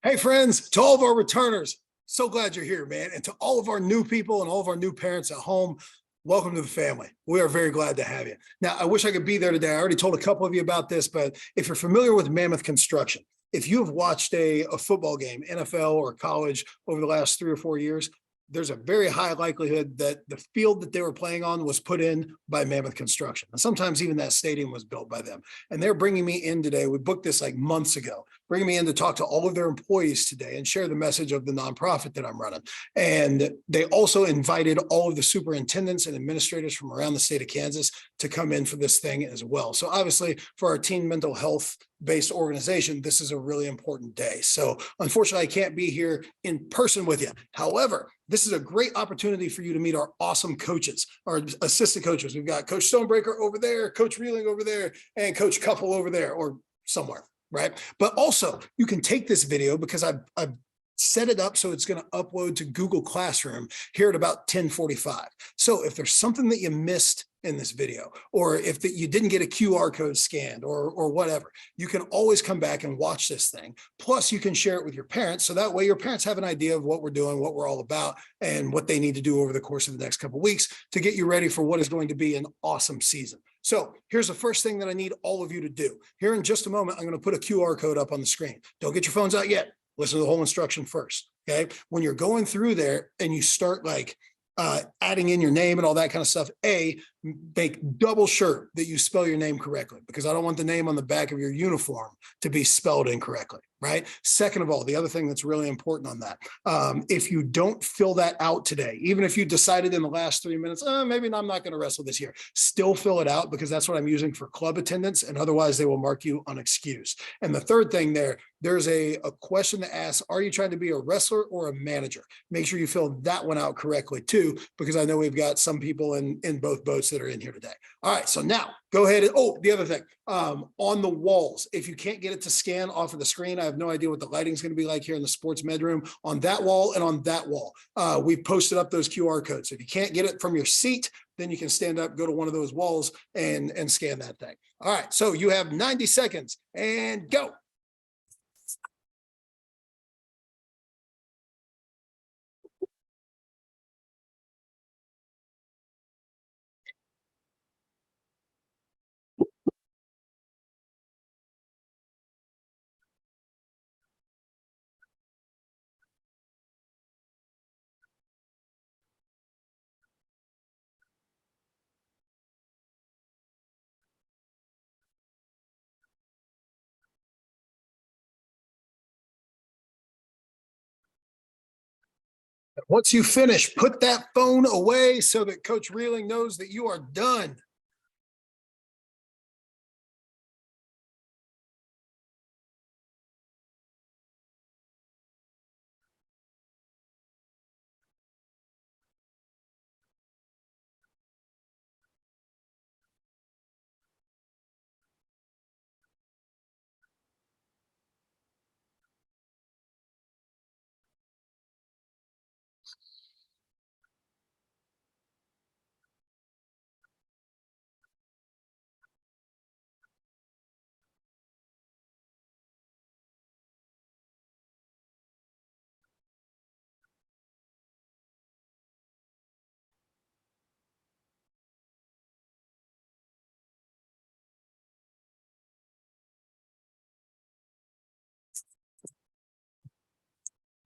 Hey, friends, to all of our returners, so glad you're here, man. And to all of our new people and all of our new parents at home, welcome to the family. We are very glad to have you. Now, I wish I could be there today. I already told a couple of you about this, but if you're familiar with Mammoth Construction, if you have watched a football game, NFL or college, over the last 3 or 4 years, there's a very high likelihood that the field that they were playing on was put in by Mammoth Construction. And sometimes even that stadium was built by them. And they're bringing me in today. We booked this like months ago, bringing me in to talk to all of their employees today and share the message of the nonprofit that I'm running. And they also invited all of the superintendents and administrators from around the state of Kansas to come in for this thing as well. So obviously for our teen mental health based organization, this is a really important day. So unfortunately, I can't be here in person with you. However, this is a great opportunity for you to meet our awesome coaches, our assistant coaches. We've got Coach Stonebreaker over there, Coach Reeling over there, and Coach Couple over there or somewhere, right? But also you can take this video because I've set it up so it's going to upload to Google Classroom here at about 10:45. So if there's something that you missed in this video, or if you didn't get a QR code scanned or whatever, you can always come back and watch this thing. Plus you can share it with your parents. So that way your parents have an idea of what we're doing, what we're all about, and what they need to do over the course of the next couple of weeks to get you ready for what is going to be an awesome season. So here's the first thing that I need all of you to do. Here in just a moment, I'm going to put a QR code up on the screen. Don't get your phones out yet. Listen to the whole instruction first. Okay. When you're going through there and you start like adding in your name and all that kind of stuff, make double sure that you spell your name correctly, because I don't want the name on the back of your uniform to be spelled incorrectly, right? Second of all, the other thing that's really important on that, if you don't fill that out today, even if you decided in the last 3 minutes, maybe I'm not going to wrestle this year, still fill it out, because that's what I'm using for club attendance, and otherwise they will mark you unexcused. And the third thing there's a question that asks, are you trying to be a wrestler or a manager? Make sure you fill that one out correctly too, because I know we've got some people in both boats that are in here today. All right, so now go ahead and, the other thing, on the walls, if you can't get it to scan off of the screen, I have no idea what the lighting is going to be like here in the sports med room. On that wall and on that wall, we've posted up those QR codes. So if you can't get it from your seat, then you can stand up, go to one of those walls and scan that thing. All right, so you have 90 seconds and go. Once you finish, put that phone away so that Coach Reeling knows that you are done.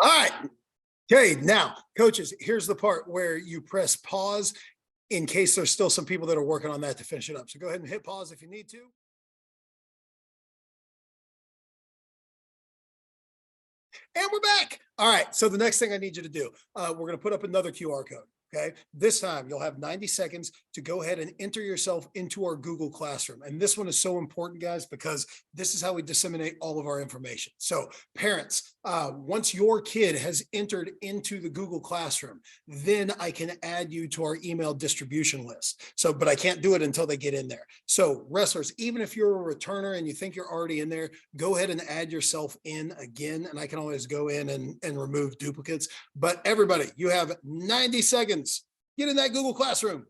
All right. Okay, now, coaches, here's the part where you press pause in case there's still some people that are working on that to finish it up. So go ahead and hit pause if you need to. And we're back. All right, so the next thing I need you to do, we're going to put up another QR code. Okay, this time you'll have 90 seconds to go ahead and enter yourself into our Google Classroom. And this one is so important, guys, because this is how we disseminate all of our information. So parents, once your kid has entered into the Google Classroom, then I can add you to our email distribution list. So, but I can't do it until they get in there. So wrestlers, even if you're a returner and you think you're already in there, go ahead and add yourself in again. And I can always go in and remove duplicates. But everybody, you have 90 seconds. Get in that Google Classroom.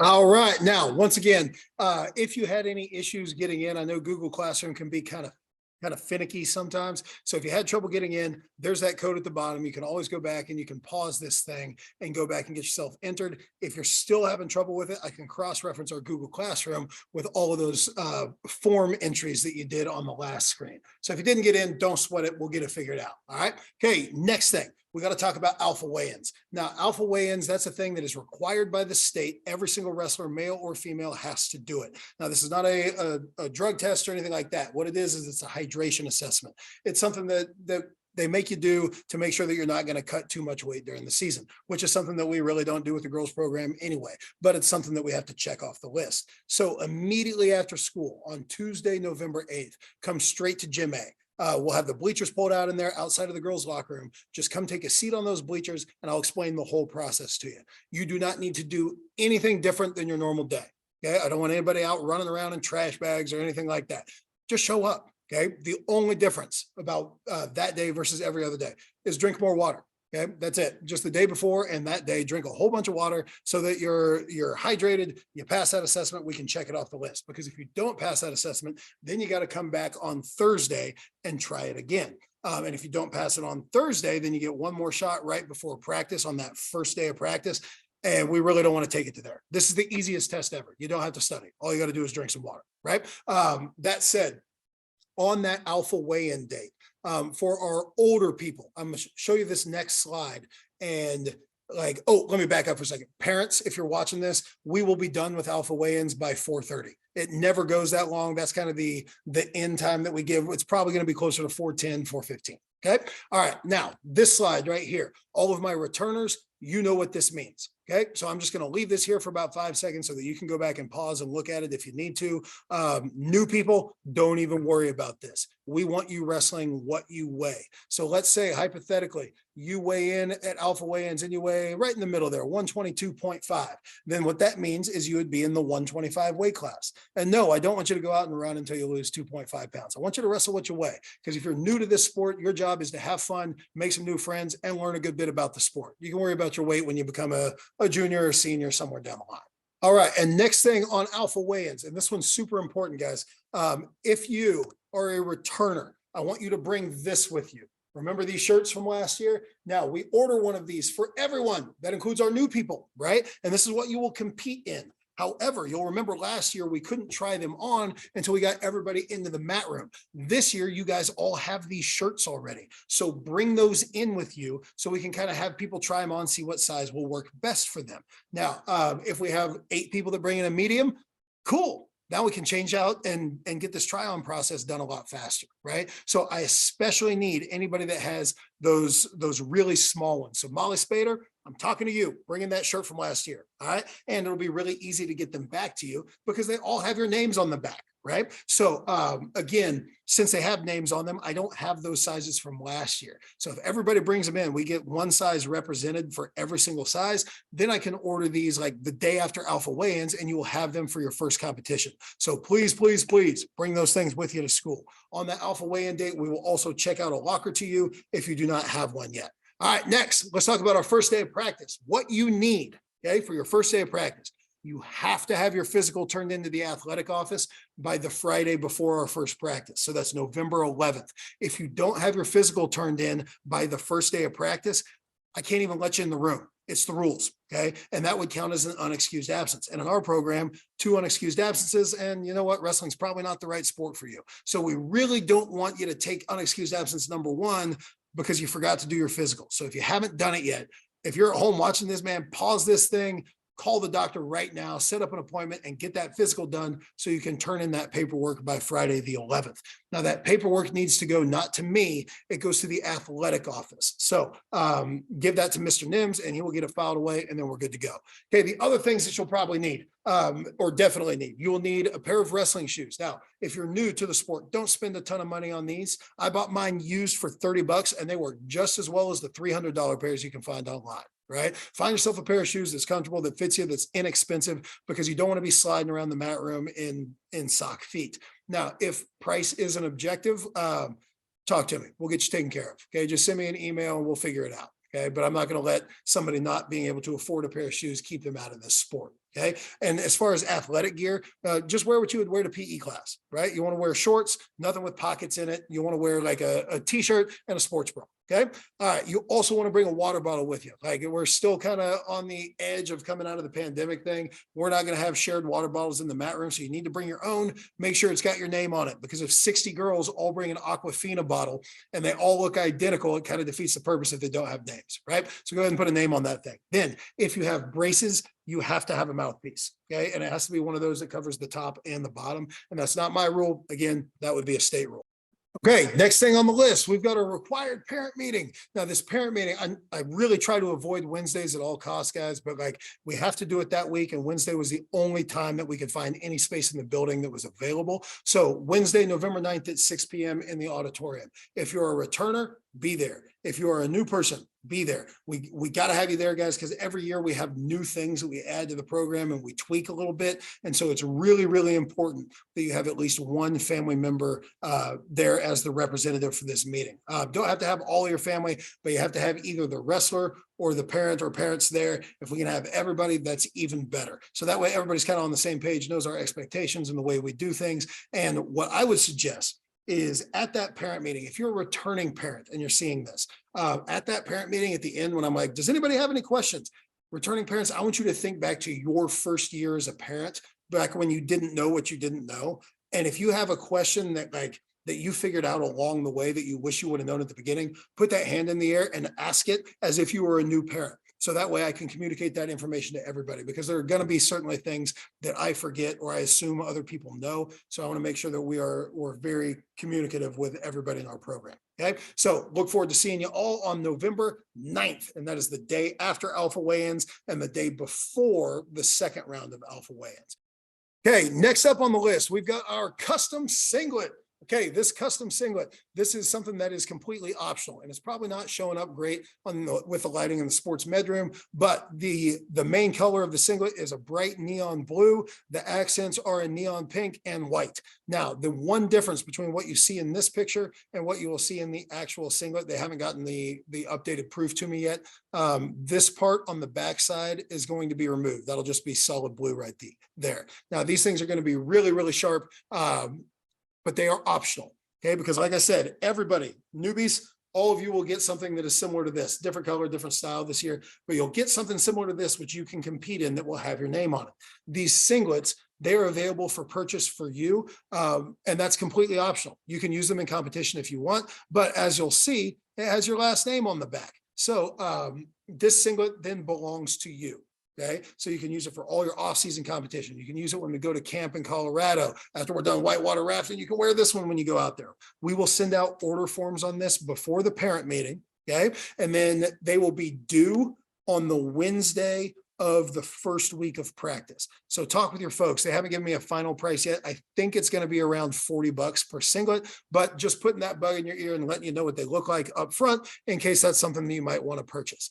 All right. Now, once again, if you had any issues getting in, I know Google Classroom can be kind of finicky sometimes. So if you had trouble getting in, there's that code at the bottom. You can always go back and you can pause this thing and go back and get yourself entered. If you're still having trouble with it, I can cross-reference our Google Classroom with all of those form entries that you did on the last screen. So if you didn't get in, don't sweat it. We'll get it figured out. All right. Okay. Next thing. We got to talk about alpha weigh-ins. Now, alpha weigh-ins, that's a thing that is required by the state. Every single wrestler, male or female, has to do it. Now, this is not a drug test or anything like that. What it is it's a hydration assessment. It's something that they make you do to make sure that you're not going to cut too much weight during the season, which is something that we really don't do with the girls program anyway, but it's something that we have to check off the list. So immediately after school on Tuesday, November 8th, come straight to Gym A. We'll have the bleachers pulled out in there outside of the girls' locker room. Just come take a seat on those bleachers and I'll explain the whole process to you. You do not need to do anything different than your normal day. Okay. I don't want anybody out running around in trash bags or anything like that. Just show up. Okay. The only difference about that day versus every other day is drink more water. Okay, that's it. Just the day before and that day, drink a whole bunch of water so that you're hydrated. You pass that assessment, we can check it off the list. Because if you don't pass that assessment, then you got to come back on Thursday and try it again. And if you don't pass it on Thursday, then you get one more shot right before practice on that first day of practice. And we really don't want to take it to there. This is the easiest test ever. You don't have to study. All you got to do is drink some water, right? That said, on that alpha weigh-in date, for our older people, I'm going to show you this next slide. And let me back up for a second. Parents, if you're watching this, we will be done with alpha weigh-ins by 4:30. It never goes that long. That's kind of the end time that we give. It's probably going to be closer to 4:10, 4:15. Okay. All right. Now, this slide right here, all of my returners, you know what this means. Okay. So I'm just going to leave this here for about 5 seconds so that you can go back and pause and look at it if you need to. New people, don't even worry about this. We want you wrestling what you weigh. So let's say hypothetically, you weigh in at alpha weigh-ins and you weigh right in the middle there, 122.5. Then what that means is you would be in the 125 weight class. And no, I don't want you to go out and run until you lose 2.5 pounds. I want you to wrestle what you weigh. Because if you're new to this sport, your job is to have fun, make some new friends, and learn a good bit about the sport. You can worry about your weight when you become a junior or senior somewhere down the line. All right. And next thing on alpha weigh-ins, and this one's super important, guys. If you are a returner, I want you to bring this with you. Remember these shirts from last year? Now we order one of these for everyone. That includes our new people, right? And this is what you will compete in. However, you'll remember last year, we couldn't try them on until we got everybody into the mat room. This year, you guys all have these shirts already. So bring those in with you so we can kind of have people try them on, see what size will work best for them. Now, if we have 8 people that bring in a medium, cool. Now we can change out and get this try-on process done a lot faster, right? So I especially need anybody that has those really small ones. So Molly Spader, I'm talking to you, bring in that shirt from last year, all right? And it'll be really easy to get them back to you because they all have your names on the back, right? So again, since they have names on them, I don't have those sizes from last year. So if everybody brings them in, we get one size represented for every single size, then I can order these like the day after alpha weigh-ins and you will have them for your first competition. So please, please, please bring those things with you to school. On that alpha weigh-in date, we will also check out a locker to you if you do not have one yet. All right, next, let's talk about our first day of practice. What you need, okay, for your first day of practice. You have to have your physical turned into the athletic office by the Friday before our first practice. So that's November 11th. If you don't have your physical turned in by the first day of practice, I can't even let you in the room. It's the rules, okay? And that would count as an unexcused absence. And in our program, 2 unexcused absences, and you know what? Wrestling's probably not the right sport for you. So we really don't want you to take unexcused absence number 1 because you forgot to do your physical. So if you haven't done it yet, if you're at home watching this, man, pause this thing, call the doctor right now, set up an appointment and get that physical done so you can turn in that paperwork by Friday the 11th. Now that paperwork needs to go not to me, it goes to the athletic office. So give that to Mr. Nims and he will get it filed away and then we're good to go. Okay, the other things that you'll probably need or definitely need, you will need a pair of wrestling shoes. Now, if you're new to the sport, don't spend a ton of money on these. I bought mine used for $30 and they work just as well as the $300 pairs you can find online. Right? Find yourself a pair of shoes that's comfortable, that fits you, that's inexpensive, because you don't want to be sliding around the mat room in sock feet. Now, if price is an objective, talk to me. We'll get you taken care of. Okay. Just send me an email and we'll figure it out. Okay. But I'm not going to let somebody not being able to afford a pair of shoes keep them out of this sport. Okay. And as far as athletic gear, just wear what you would wear to PE class, right? You want to wear shorts, nothing with pockets in it. You want to wear like a t-shirt and a sports bra. Okay. All right. You also want to bring a water bottle with you. Like we're still kind of on the edge of coming out of the pandemic thing. We're not going to have shared water bottles in the mat room. So you need to bring your own, make sure it's got your name on it, because if 60 girls all bring an Aquafina bottle and they all look identical, it kind of defeats the purpose if they don't have names, right? So go ahead and put a name on that thing. Then if you have braces, you have to have a mouthpiece. Okay. And it has to be one of those that covers the top and the bottom. And that's not my rule. Again, that would be a state rule. Okay, next thing on the list, we've got a required parent meeting. Now, this parent meeting, I really try to avoid Wednesdays at all costs, guys, but like we have to do it that week. And Wednesday was the only time that we could find any space in the building that was available. So Wednesday, November 9th at 6 p.m. in the auditorium. If you're a returner, be there. If you are a new person, be there. We got to have you there, guys, because every year we have new things that we add to the program and we tweak a little bit. And so it's really, really important that you have at least one family member there as the representative for this meeting. Don't have to have all your family, but you have to have either the wrestler or the parent or parents there. If we can have everybody, that's even better. So that way everybody's kind of on the same page, knows our expectations and the way we do things. And what I would suggest is at that parent meeting, if you're a returning parent and you're seeing this, at that parent meeting at the end, when I'm like, does anybody have any questions? Returning parents, I want you to think back to your first year as a parent, back when you didn't know what you didn't know. And if you have a question that you figured out along the way that you wish you would have known at the beginning, put that hand in the air and ask it as if you were a new parent. So that way I can communicate that information to everybody, because there are going to be certainly things that I forget or I assume other people know. So I want to make sure that we're very communicative with everybody in our program. Okay. So look forward to seeing you all on November 9th. And that is the day after Alpha Weigh-ins and the day before the second round of Alpha Weigh-ins. Okay. Next up on the list, we've got our custom singlet. Okay, this custom singlet, this is something that is completely optional, and it's probably not showing up great with the lighting in the sports med room, but the main color of the singlet is a bright neon blue. The accents are in neon pink and white. Now, the one difference between what you see in this picture and what you will see in the actual singlet, they haven't gotten the updated proof to me yet. This part on the back side is going to be removed. That'll just be solid blue right there. Now, these things are going to be really, really sharp. But they are optional, okay? Because like I said, everybody, newbies, all of you will get something that is similar to this, different color, different style this year, but you'll get something similar to this, which you can compete in that will have your name on it. These singlets, they are available for purchase for you, and that's completely optional. You can use them in competition if you want, but as you'll see, it has your last name on the back. So this singlet then belongs to you. Okay, so you can use it for all your off-season competition. You can use it when we go to camp in Colorado. After we're done whitewater rafting, you can wear this one when you go out there. We will send out order forms on this before the parent meeting, okay? And then they will be due on the Wednesday of the first week of practice. So talk with your folks. They haven't given me a final price yet. I think it's going to be around $40 per singlet, but just putting that bug in your ear and letting you know what they look like up front in case that's something that you might want to purchase.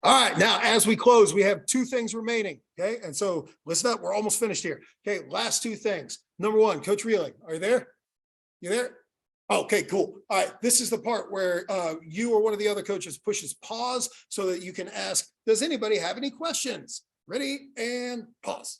All right, now as we close, we have two things remaining, okay? And so listen up, we're almost finished here. Okay, last two things. Number one, Coach Reeling, are you there? You there? Okay, cool. All right, this is the part where you or one of the other coaches pushes pause so that you can ask, does anybody have any questions? Ready, and pause.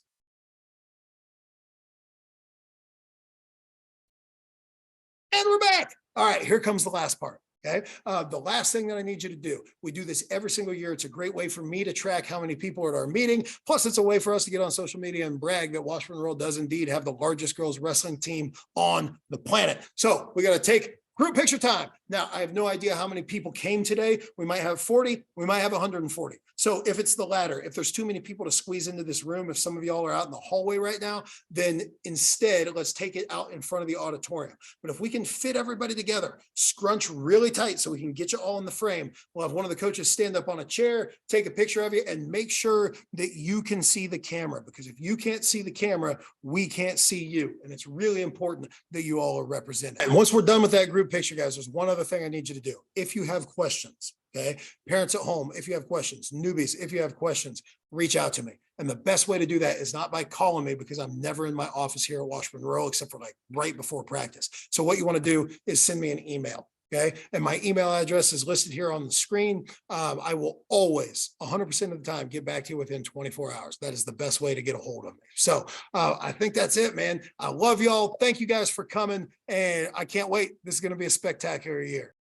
And we're back. All right, here comes the last part. Okay. The last thing that I need you to do, we do this every single year. It's a great way for me to track how many people are at our meeting. Plus, it's a way for us to get on social media and brag that Washburn does indeed have the largest girls wrestling team on the planet. So we got to take group picture time. Now, I have no idea how many people came today. We might have 40, we might have 140. So if it's the latter, if there's too many people to squeeze into this room, if some of y'all are out in the hallway right now, then instead, let's take it out in front of the auditorium. But if we can fit everybody together, scrunch really tight so we can get you all in the frame, we'll have one of the coaches stand up on a chair, take a picture of you, and make sure that you can see the camera. Because if you can't see the camera, we can't see you. And it's really important that you all are represented. And once we're done with that group picture, guys, there's one other thing I need you to do. If you have questions, okay, parents at home, if you have questions, newbies, if you have questions, reach out to me. And the best way to do that is not by calling me, because I'm never in my office here at Washburn Rural except for like right before practice. So what you want to do is send me an email. Okay. And my email address is listed here on the screen. I will always 100% of the time get back to you within 24 hours. That is the best way to get a hold of me. So I think that's it, man. I love y'all. Thank you guys for coming. And I can't wait. This is going to be a spectacular year.